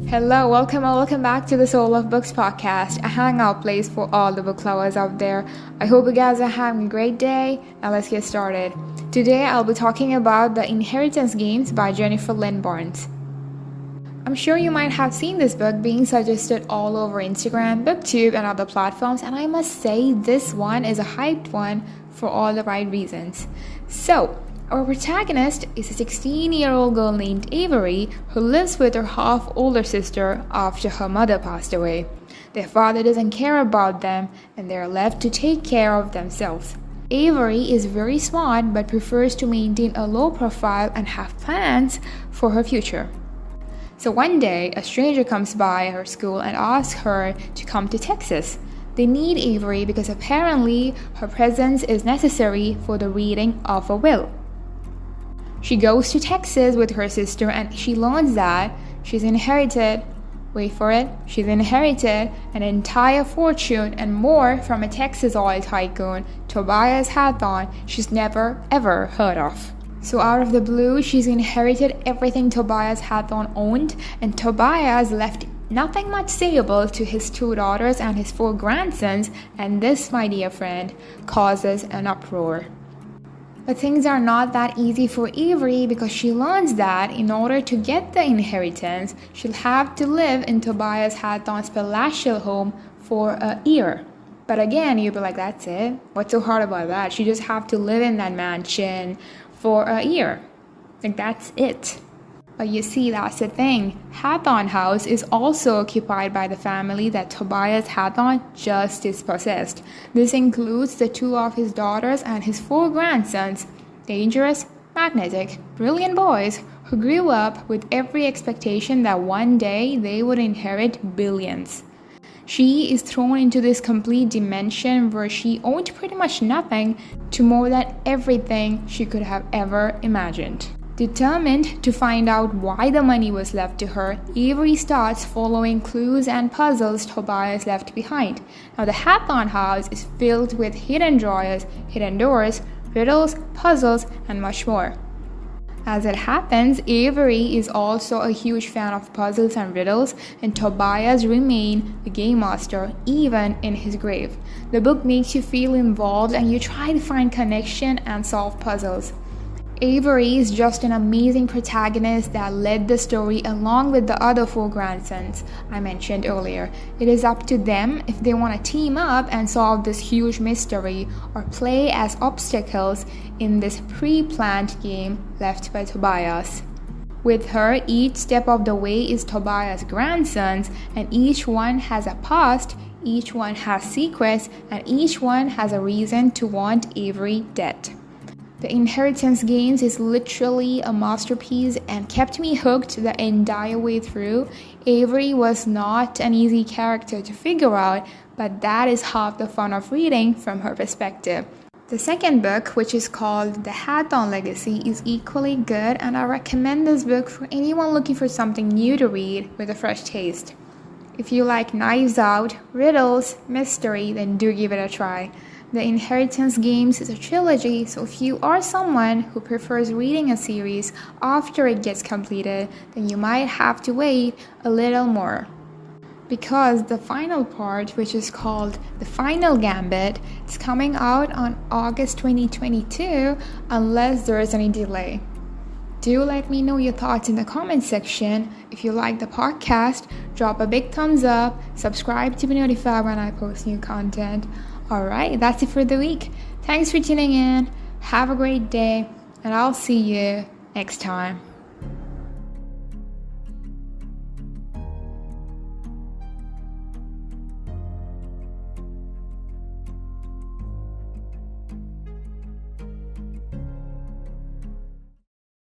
Hello, welcome back to the Soul of Books podcast, a hangout place for all the book lovers out there. I hope you guys are having a great day, and let's get started. Today I'll be talking about The Inheritance Games by Jennifer Lynn Barnes. I'm sure you might have seen this book being suggested all over Instagram, BookTube, and other platforms, and I must say this one is a hyped one for all the right reasons. So, our protagonist is a 16-year-old girl named Avery who lives with her half-older sister after her mother passed away. Their father doesn't care about them, and they're left to take care of themselves. Avery is very smart but prefers to maintain a low profile and have plans for her future. So one day, a stranger comes by her school and asks her to come to Texas. They need Avery because apparently her presence is necessary for the reading of a will. She goes to Texas with her sister and she learns that she's inherited an entire fortune and more from a Texas oil tycoon, Tobias Hathorne, she's never ever heard of. So out of the blue, she's inherited everything Tobias Hathorne owned, and Tobias left nothing much sayable to his 2 daughters and his 4 grandsons, and this, my dear friend, causes an uproar. But things are not that easy for Avery because she learns that in order to get the inheritance, she'll have to live in Tobias Hathorne's palatial home for a year. But again, you'll be like, that's it? What's so hard about that? She just have to live in that mansion for a year. Like, that's it. But you see, that's the thing. Hathorne House is also occupied by the family that Tobias Hathorne just dispossessed. This includes the 2 of his daughters and his 4 grandsons, dangerous, magnetic, brilliant boys who grew up with every expectation that one day they would inherit billions. She is thrown into this complete dimension where she owned pretty much nothing to more than everything she could have ever imagined. Determined to find out why the money was left to her, Avery starts following clues and puzzles Tobias left behind. Now, the Hathorne house is filled with hidden drawers, hidden doors, riddles, puzzles, and much more. As it happens, Avery is also a huge fan of puzzles and riddles, and Tobias remains the game master even in his grave. The book makes you feel involved and you try to find connection and solve puzzles. Avery is just an amazing protagonist that led the story along with the other 4 grandsons I mentioned earlier. It is up to them if they want to team up and solve this huge mystery or play as obstacles in this pre-planned game left by Tobias. With her, each step of the way is Tobias' grandsons, and each one has a past, each one has secrets, and each one has a reason to want Avery dead. The Inheritance Games is literally a masterpiece and kept me hooked the entire way through. Avery was not an easy character to figure out, but that is half the fun of reading from her perspective. The second book, which is called The Hathorne Legacy, is equally good, and I recommend this book for anyone looking for something new to read with a fresh taste. If you like Knives Out, riddles, mystery, then do give it a try. The Inheritance Games is a trilogy, so if you are someone who prefers reading a series after it gets completed, then you might have to wait a little more. Because the final part, which is called The Final Gambit, is coming out on August 2022 unless there is any delay. Do let me know your thoughts in the comment section. If you like the podcast, drop a big thumbs up, subscribe to be notified when I post new content. Alright, that's it for the week. Thanks for tuning in. Have a great day, and I'll see you next time.